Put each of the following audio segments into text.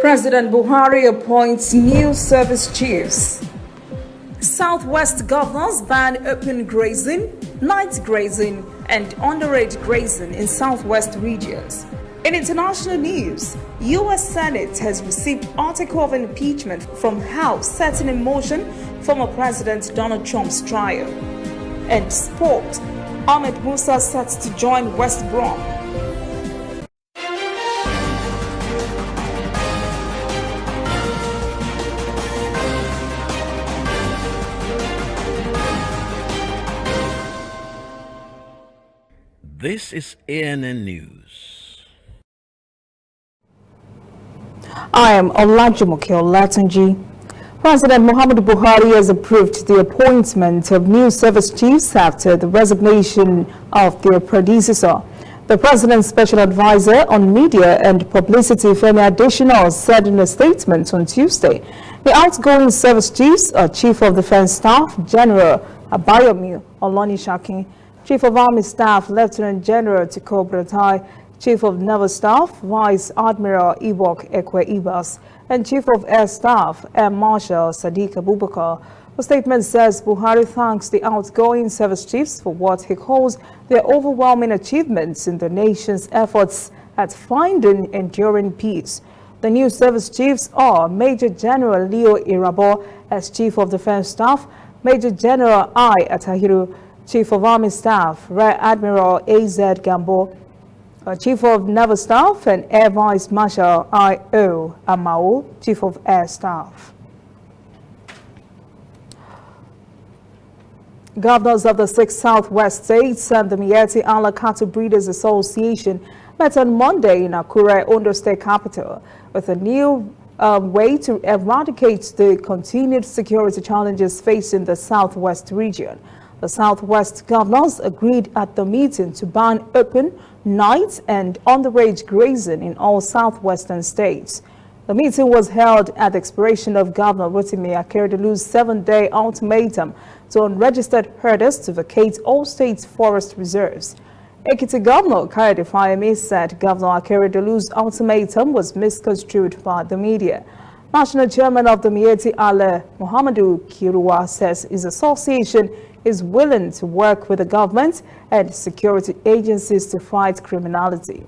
President Buhari appoints new service chiefs. Southwest governors ban open grazing, night grazing, and underage grazing in Southwest regions. In international news, U.S. Senate has received article of impeachment from House setting in motion former President Donald Trump's trial. And sport, Ahmed Musa set to join West Brom. This is ANN News. I am Olajumoke Olatunji. President Muhammadu Buhari has approved the appointment of new service chiefs after the resignation of their predecessor. The president's special advisor on media and publicity, Femi Adesina, said in a statement on Tuesday, the outgoing service chiefs are Chief of Defense Staff General Abayomi Olonishakin, Chief of Army Staff Lieutenant General Tiko Buratai, Chief of Naval Staff Vice Admiral Ibok Ekwe Ibas, and Chief of Air Staff Air Marshal Sadiq Abubakar. The statement says Buhari thanks the outgoing service chiefs for what he calls their overwhelming achievements in the nation's efforts at finding enduring peace. The new service chiefs are Major General Leo Irabo as Chief of Defense Staff, Major General I. Atahiru, Chief of Army Staff, Rear Admiral A.Z. Gambo, Chief of Naval Staff, and Air Vice Marshal I.O. Amao, Chief of Air Staff. Governors of the 6 Southwest states and the Miyetti Allah Cattle Breeders Association met on Monday in Akure, Ondo State capital, with a new way to eradicate the continued security challenges facing the Southwest region. The Southwest governors agreed at the meeting to ban open, night, and underage grazing in all Southwestern states. The meeting was held at the expiration of Governor Rotimi Akeredolu's 7-day ultimatum to unregistered herders to vacate all states' forest reserves. Ekiti Governor Kayode Fayemi said Governor Akeredolu's ultimatum was misconstrued by the media. National Chairman of the Miyetti Allah, Muhammadu Kiruwa, says his association is willing to work with the government and security agencies to fight criminality.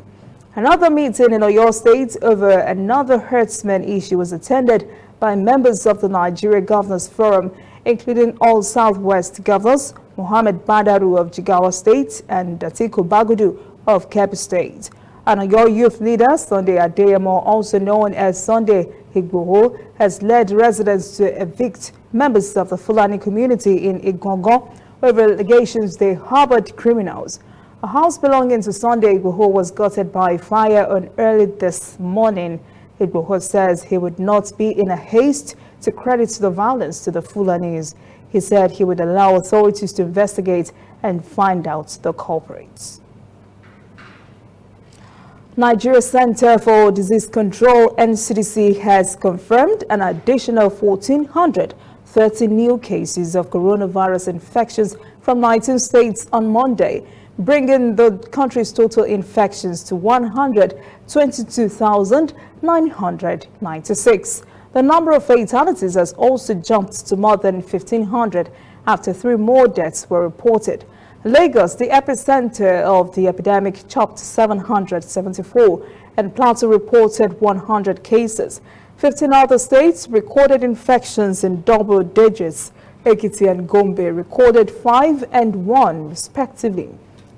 Another meeting in Oyo State over another herdsman issue was attended by members of the Nigeria Governors Forum, including all Southwest governors, Mohammed Badaru of Jigawa State and Atiku Bagudu of Kebbi State. And Oyo youth leader Sunday Adeyemo, also known as Sunday Igboho, has led residents to evict members of the Fulani community in Igongo over allegations they harbored criminals. A house belonging to Sunday Igboho was gutted by fire on early this morning. Igboho says he would not be in a haste to credit the violence to the Fulanis. He said he would allow authorities to investigate and find out the culprits. Nigeria Center for Disease Control (NCDC) has confirmed an additional 1,430 new cases of coronavirus infections from 19 states on Monday, bringing the country's total infections to 122,996. The number of fatalities has also jumped to more than 1,500 after 3 more deaths were reported. Lagos, the epicenter of the epidemic, chopped 774, and Plateau reported 100 cases. 15 other states recorded infections in double digits. Ekiti and Gombe recorded 5 and 1, respectively.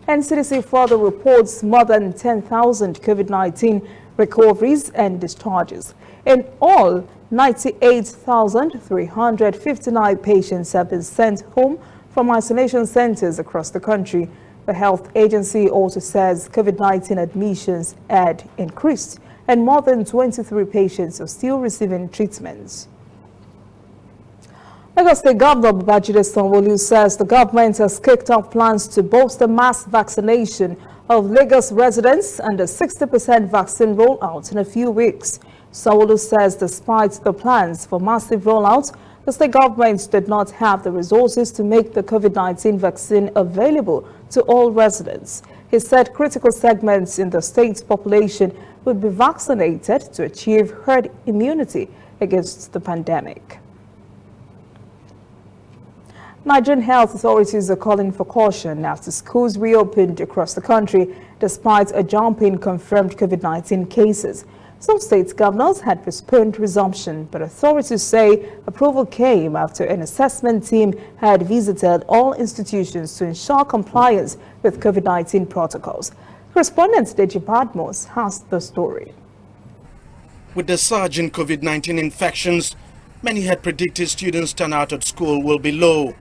NCDC further reports more than 10,000 COVID-19 recoveries and discharges. In all, 98,359 patients have been sent home from isolation centers across the country. The health agency also says COVID-19 admissions had increased and more than 23 patients are still receiving treatments. Lagos State Governor Babajide Sanwo-Olu says the government has kicked off plans to bolster mass vaccination of Lagos residents and a 60% vaccine rollout in a few weeks. Sanwo-Olu says despite the plans for massive rollout, the state government did not have the resources to make the COVID-19 vaccine available to all residents. He said critical segments in the state's population would be vaccinated to achieve herd immunity against the pandemic. Nigerian health authorities are calling for caution after schools reopened across the country despite a jump in confirmed COVID-19 cases. Some state governors had postponed resumption, but authorities say approval came after an assessment team had visited all institutions to ensure compliance with COVID-19 protocols. Correspondent Deji Badmos has the story. With the surge in COVID-19 infections, many had predicted students' turnout at school will be low.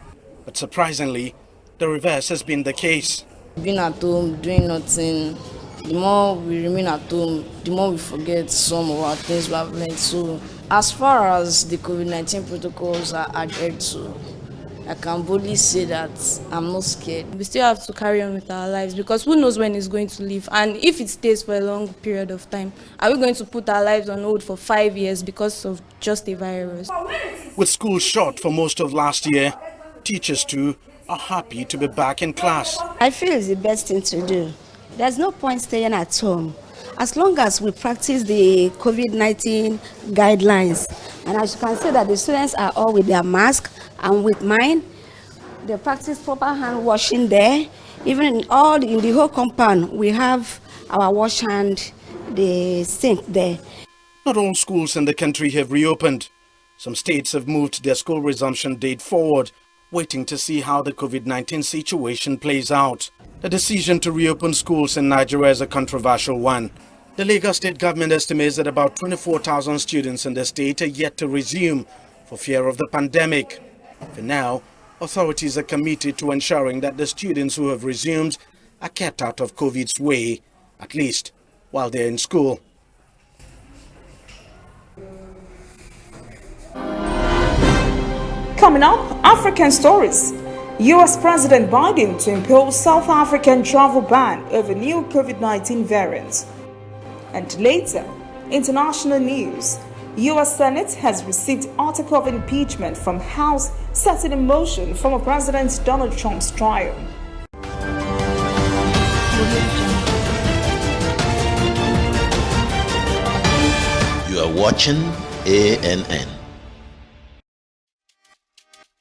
But surprisingly, the reverse has been the case. Being at home, doing nothing, the more we remain at home, the more we forget some of our things we have learned. So as far as the COVID-19 protocols are adhered to, I can boldly say that I'm not scared. We still have to carry on with our lives because who knows when it's going to leave, and if it stays for a long period of time, are we going to put our lives on hold for 5 years because of just a virus? With school shut for most of last year, teachers too are happy to be back in class. I feel it's the best thing to do. There's no point staying at home. As long as we practice the COVID-19 guidelines, and as you can see that the students are all with their mask, and with mine, they practice proper hand washing there. Even in the whole compound, we have our wash hand, the sink there. Not all schools in the country have reopened. Some states have moved their school resumption date forward, waiting to see how the COVID-19 situation plays out. The decision to reopen schools in Nigeria is a controversial one. The Lagos state government estimates that about 24,000 students in the state are yet to resume for fear of the pandemic. For now, authorities are committed to ensuring that the students who have resumed are kept out of COVID's way, at least while they're in school. Coming up, African stories. U.S. President Biden to impose South African travel ban over new COVID-19 variants. And later, international news. U.S. Senate has received article of impeachment from House setting in motion former President Donald Trump's trial. You are watching ANN.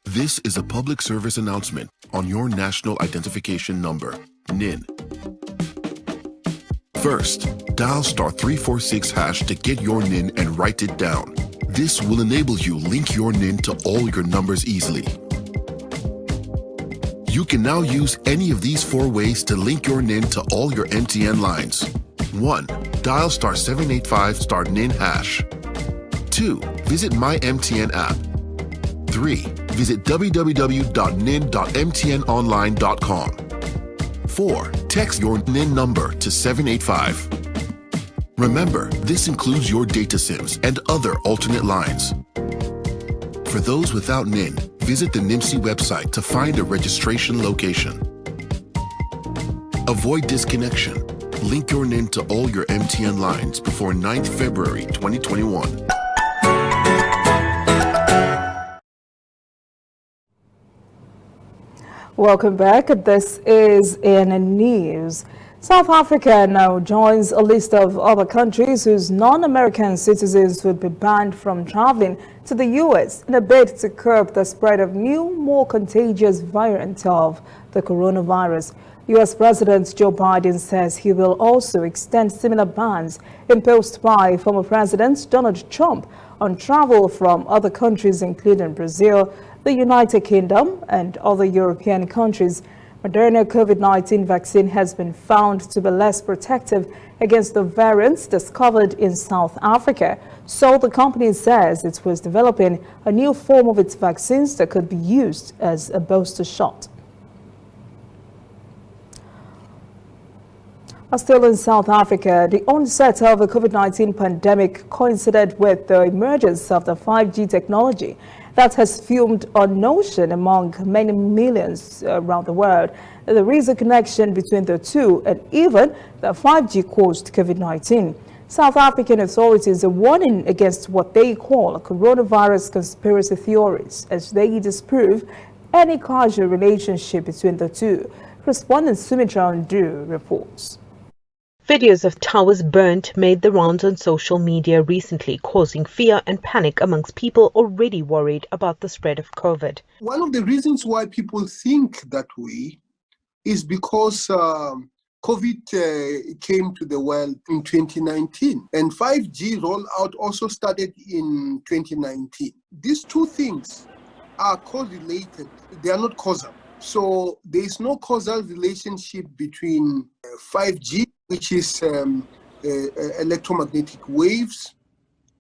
This is a public service announcement on your National Identification Number, NIN. First, dial *346# to get your NIN and write it down. This will enable you link your NIN to all your numbers easily. You can now use any of these 4 ways to link your NIN to all your MTN lines. 1. Dial *785*NIN#. 2. Visit My MTN app. 3. Visit www.nin.mtnonline.com. 4. Text your NIN number to 785. Remember, this includes your data SIMs and other alternate lines. For those without NIN, visit the NIMSI website to find a registration location. Avoid disconnection. Link your NIN to all your MTN lines before 9th February 2021. Welcome back. This is ANN News. South Africa now joins a list of other countries whose non-American citizens would be banned from traveling to the U.S. in a bid to curb the spread of new, more contagious variant of the coronavirus. U.S. President Joe Biden says he will also extend similar bans imposed by former President Donald Trump on travel from other countries, including Brazil, the United Kingdom, and other European countries. Moderna COVID-19 vaccine has been found to be less protective against the variants discovered in South Africa. So the company says it was developing a new form of its vaccines that could be used as a booster shot. Still in South Africa, the onset of the COVID-19 pandemic coincided with the emergence of the 5G technology that has fueled a notion among many millions around the world. There is a connection between the two, and even the 5G caused COVID-19. South African authorities are warning against what they call coronavirus conspiracy theories, as they disprove any causal relationship between the two. Correspondent Sumitra Ndu reports. Videos of towers burnt made the rounds on social media recently, causing fear and panic amongst people already worried about the spread of COVID. One of the reasons why people think that way is because COVID came to the world in 2019, and 5G rollout also started in 2019. These two things are correlated, they are not causal. So there is no causal relationship between 5G, which is electromagnetic waves,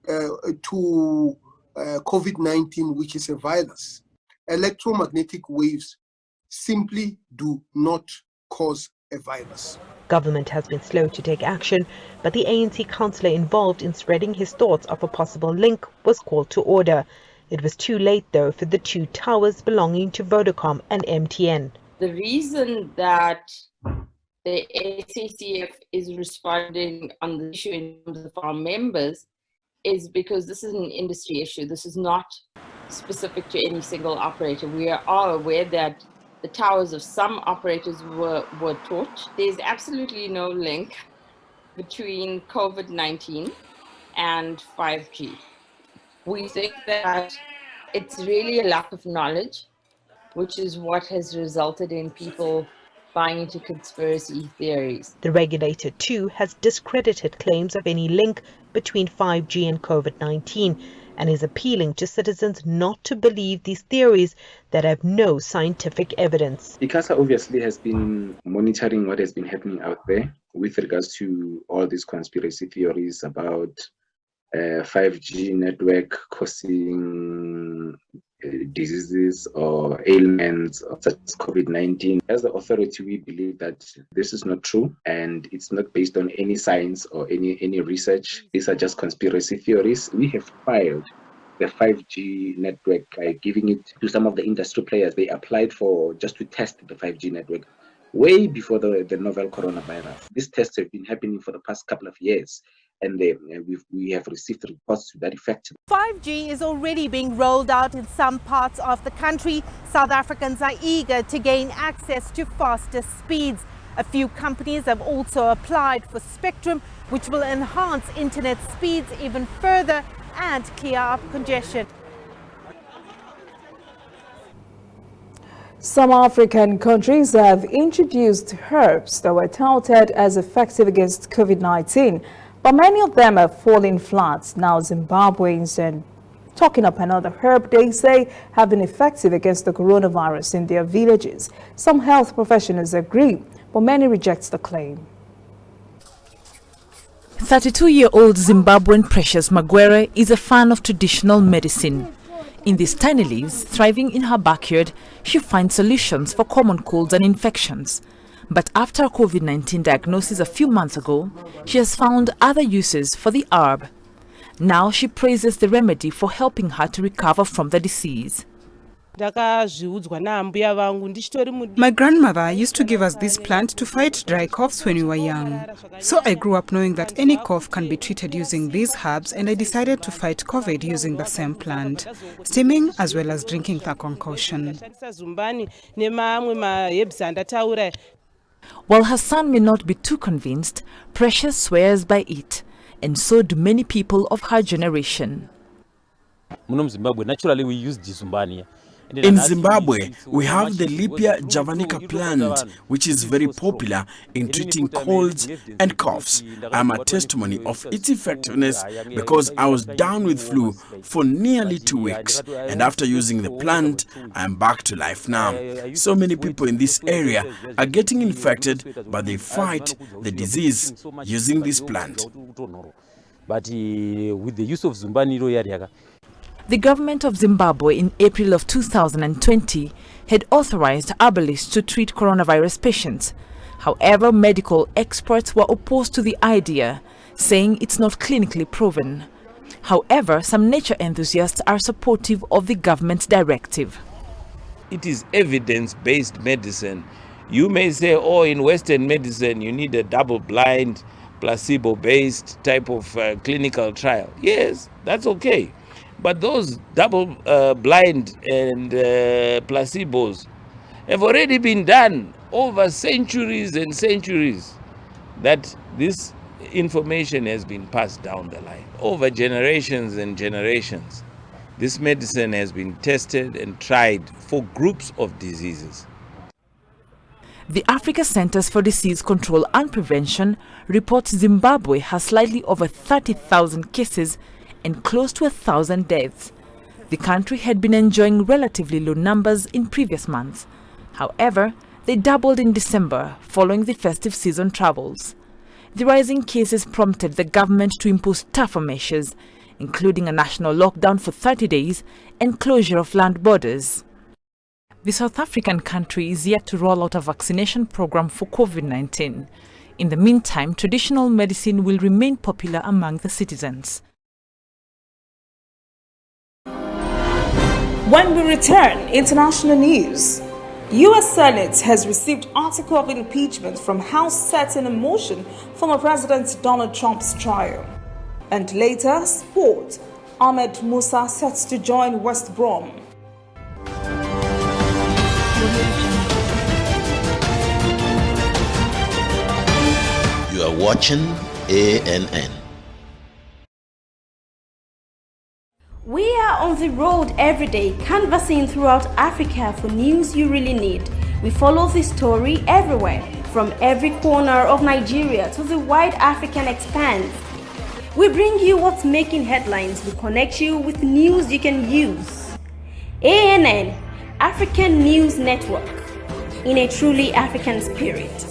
to COVID-19, which is a virus. Electromagnetic waves simply do not cause a virus. Government has been slow to take action, but the ANC councillor involved in spreading his thoughts of a possible link was called to order. It was too late, though, for the two towers belonging to Vodacom and MTN. The reason that the SACF is responding on the issue in terms of our members is because this is an industry issue. This is not specific to any single operator. We are all aware that the towers of some operators were torched. There's absolutely no link between COVID-19 and 5G. We think that it's really a lack of knowledge, which is what has resulted in people buying into conspiracy theories. The regulator, too, has discredited claims of any link between 5G and COVID-19 and is appealing to citizens not to believe these theories that have no scientific evidence. ICASA obviously has been monitoring what has been happening out there with regards to all these conspiracy theories about 5G network causing diseases or ailments such as COVID-19. As the authority, we believe that this is not true and it's not based on any science or any research. These are just conspiracy theories. We have filed the 5G network by giving it to some of the industry players. They applied for just to test the 5G network way before the novel coronavirus. These tests have been happening for the past couple of years, and we have received reports to that effect. 5G is already being rolled out in some parts of the country. South Africans are eager to gain access to faster speeds. A few companies have also applied for spectrum, which will enhance internet speeds even further and clear up congestion. Some African countries have introduced herbs that were touted as effective against COVID-19, but many of them have fallen flat. Now Zimbabweans and talking up another herb they say have been effective against the coronavirus in their villages. Some health professionals agree, but many reject the claim. 32-year-old Zimbabwean Precious Magwere is a fan of traditional medicine. In these tiny leaves, thriving in her backyard, she finds solutions for common colds and infections. But after a COVID-19 diagnosis a few months ago, she has found other uses for the herb. Now she praises the remedy for helping her to recover from the disease. My grandmother used to give us this plant to fight dry coughs when we were young. So I grew up knowing that any cough can be treated using these herbs, and I decided to fight COVID using the same plant, steaming as well as drinking the concoction. While her son may not be too convinced, Precious swears by it, and so do many people of her generation. Naturally, we use Zumbani. In Zimbabwe, we have the Lipia javanica plant, which is very popular in treating colds and coughs. I am a testimony of its effectiveness because I was down with flu for nearly 2 weeks, and after using the plant, I am back to life now. So many people in this area are getting infected, but they fight the disease using this plant. But with the use of Zumbani, the government of Zimbabwe in April of 2020 had authorized herbalists to treat coronavirus patients. However, medical experts were opposed to the idea, saying it's not clinically proven. However, some nature enthusiasts are supportive of the government's directive. It is evidence-based medicine. You may say, oh, in Western medicine, you need a double-blind, placebo-based type of clinical trial. Yes, that's okay. But those double-blind and placebos have already been done over centuries and centuries. That This information has been passed down the line over generations and generations. This medicine has been tested and tried for groups of diseases. The Africa Centers for Disease Control and Prevention reports Zimbabwe has slightly over 30,000 cases and close to 1,000 deaths. The country had been enjoying relatively low numbers in previous months. However, they doubled in December following the festive season travels. The rising cases prompted the government to impose tougher measures, including a national lockdown for 30 days and closure of land borders. The South African country is yet to roll out a vaccination program for COVID-19. In the meantime, traditional medicine will remain popular among the citizens. When we return, international news. U.S. Senate has received article of impeachment from House setting in motion former President Donald Trump's trial. And later, sport. Ahmed Musa sets to join West Brom. You are watching ANN. We are on the road every day, canvassing throughout Africa for news you really need. We follow this story everywhere, from every corner of Nigeria to the wide African expanse. We bring you what's making headlines. We connect you with news you can use. ANN, African News Network, in a truly African spirit.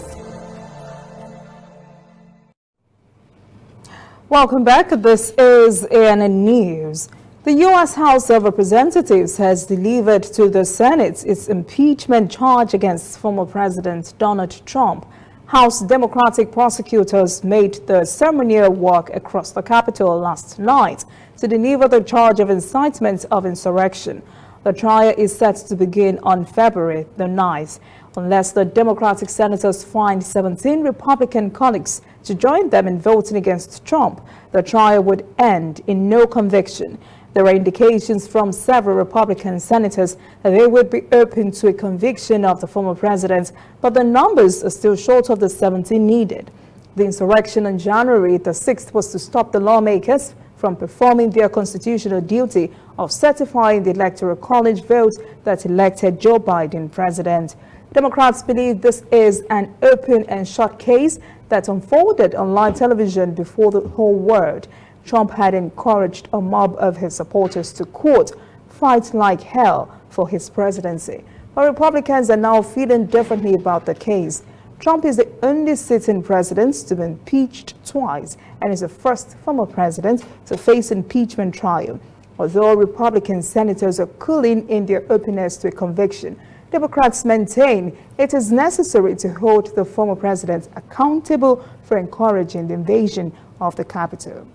Welcome back. This is ANN News. The U.S. House of Representatives has delivered to the Senate its impeachment charge against former President Donald Trump. House Democratic prosecutors made the ceremonial walk across the Capitol last night to deliver the charge of incitement of insurrection. The trial is set to begin on February the 9th. Unless the Democratic senators find 17 Republican colleagues to join them in voting against Trump, the trial would end in no conviction. There are indications from several Republican senators that they would be open to a conviction of the former president, but the numbers are still short of the 17 needed. The insurrection on January the 6th was to stop the lawmakers from performing their constitutional duty of certifying the Electoral College vote that elected Joe Biden president. Democrats believe this is an open and shut case that unfolded on live television before the whole world. Trump had encouraged a mob of his supporters to, quote, fight like hell for his presidency. But Republicans are now feeling differently about the case. Trump is the only sitting president to be impeached twice and is the first former president to face impeachment trial. Although Republican senators are cooling in their openness to a conviction, Democrats maintain it is necessary to hold the former president accountable for encouraging the invasion of the Capitol.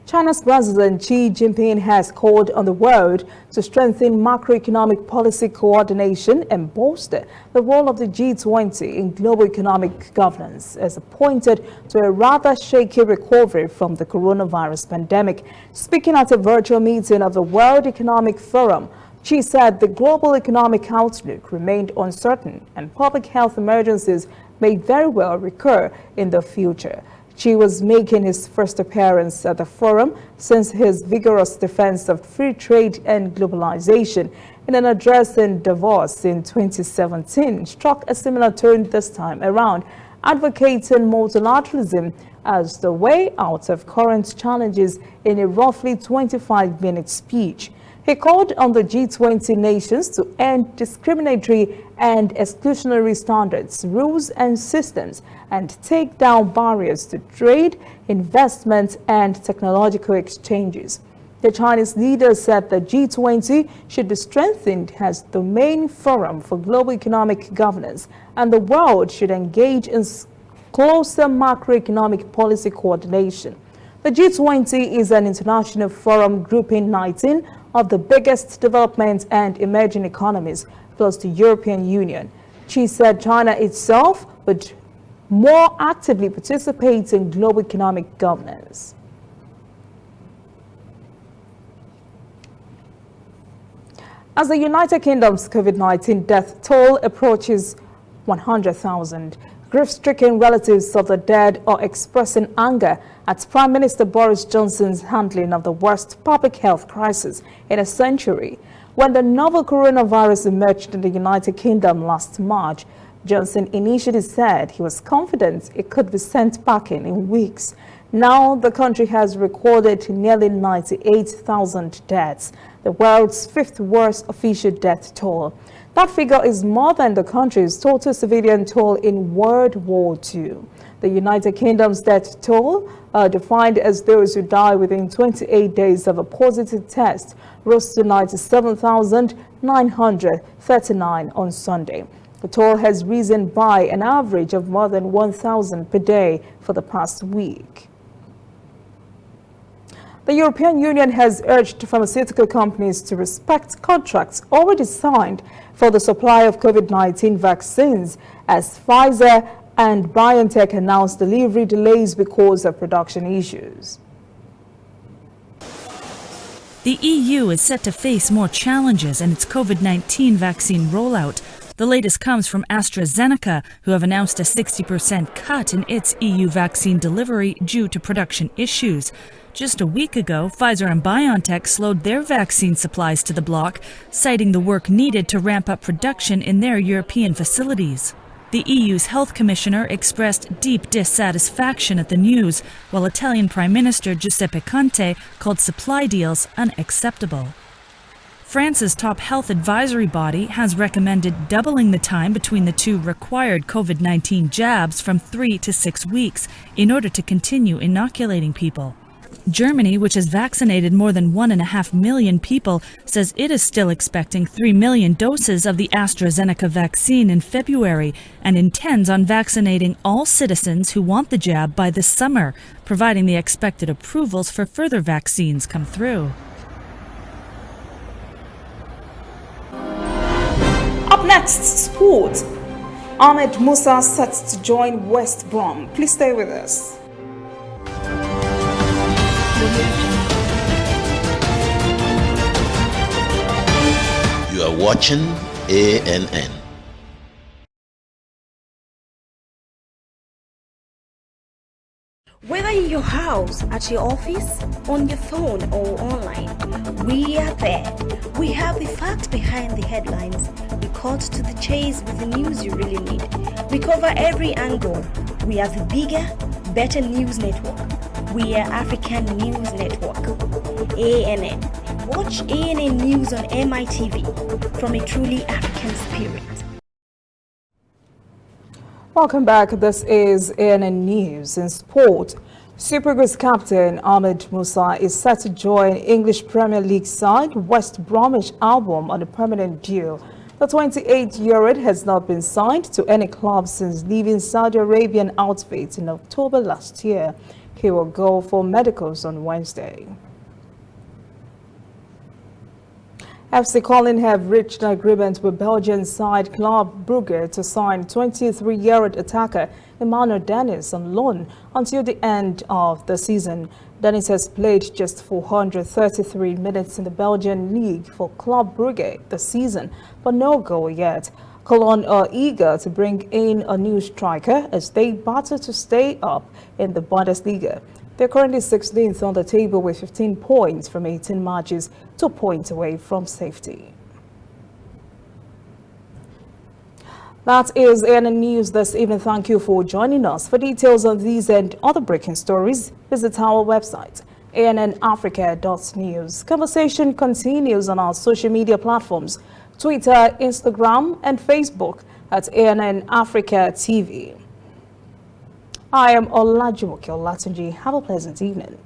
China's President Xi Jinping has called on the world to strengthen macroeconomic policy coordination and bolster the role of the G20 in global economic governance as it pointed to a rather shaky recovery from the coronavirus pandemic. Speaking at a virtual meeting of the World Economic Forum, Xi said the global economic outlook remained uncertain and public health emergencies may very well recur in the future. Xi was making his first appearance at the forum since his vigorous defense of free trade and globalization in an address in Davos in 2017 struck a similar tone this time around, advocating multilateralism as the way out of current challenges in a roughly 25-minute speech. He called on the G20 nations to end discriminatory and exclusionary standards, rules and systems and take down barriers to trade, investment and technological exchanges. The Chinese leader said the G20 should be strengthened as the main forum for global economic governance and the world should engage in closer macroeconomic policy coordination. The G20 is an international forum grouping 19 of the biggest development and emerging economies, plus the European Union. Xi said China itself would more actively participate in global economic governance. As the United Kingdom's COVID-19 death toll approaches 100,000, grief-stricken relatives of the dead are expressing anger at Prime Minister Boris Johnson's handling of the worst public health crisis in a century. When the novel coronavirus emerged in the United Kingdom last March, Johnson initially said he was confident it could be sent packing in weeks. Now the country has recorded nearly 98,000 deaths, the world's fifth worst official death toll. That figure is more than the country's total civilian toll in World War II. The United Kingdom's death toll, defined as those who die within 28 days of a positive test, rose to 97,939 on Sunday. The toll has risen by an average of more than 1,000 per day for the past week. The European Union has urged pharmaceutical companies to respect contracts already signed for the supply of COVID-19 vaccines, as Pfizer and BioNTech announced delivery delays because of production issues. The EU is set to face more challenges in its COVID-19 vaccine rollout. The latest comes from AstraZeneca, who have announced a 60% cut in its EU vaccine delivery due to production issues. Just a week ago, Pfizer and BioNTech slowed their vaccine supplies to the bloc, citing the work needed to ramp up production in their European facilities. The EU's health commissioner expressed deep dissatisfaction at the news, while Italian Prime Minister Giuseppe Conte called supply deals unacceptable. France's top health advisory body has recommended doubling the time between the two required COVID-19 jabs from 3 to 6 weeks in order to continue inoculating people. Germany, which has vaccinated more than 1.5 million people, says it is still expecting 3 million doses of the AstraZeneca vaccine in February and intends on vaccinating all citizens who want the jab by this summer, providing the expected approvals for further vaccines come through. Up next, sport. Ahmed Musa set to join West Brom. Please stay with us. You are watching ANN. Whether in your house, at your office, on your phone or online, we are there. We have the facts behind the headlines. We cut to the chase with the news you really need. We cover every angle. We are the bigger, better news network. We are African News Network. ANN. Watch ANN News on MITV from a truly African spirit. Welcome back. This is ANN News. In sport, Super Eagles captain Ahmed Musa is set to join English Premier League side West Bromwich Albion on a permanent deal. The 28-year-old has not been signed to any club since leaving Saudi Arabian outfit in October last year. He will go for medicals on Wednesday. FC Colin have reached an agreement with Belgian side Club Brugge to sign 23-year-old attacker Emmanuel Dennis on loan until the end of the season. Dennis has played just 433 minutes in the Belgian league for Club Brugge this season, but no goal yet. Cologne are eager to bring in a new striker as they battle to stay up in the Bundesliga. They're currently 16th on the table with 15 points from 18 matches, 2 points away from safety. That is ANN News this evening. Thank you for joining us. For details on these and other breaking stories, visit our website, annafrica.news. Conversation continues on our social media platforms, Twitter, Instagram, and Facebook at ANN Africa TV. I am Olajumoke Olatunji. Have a pleasant evening.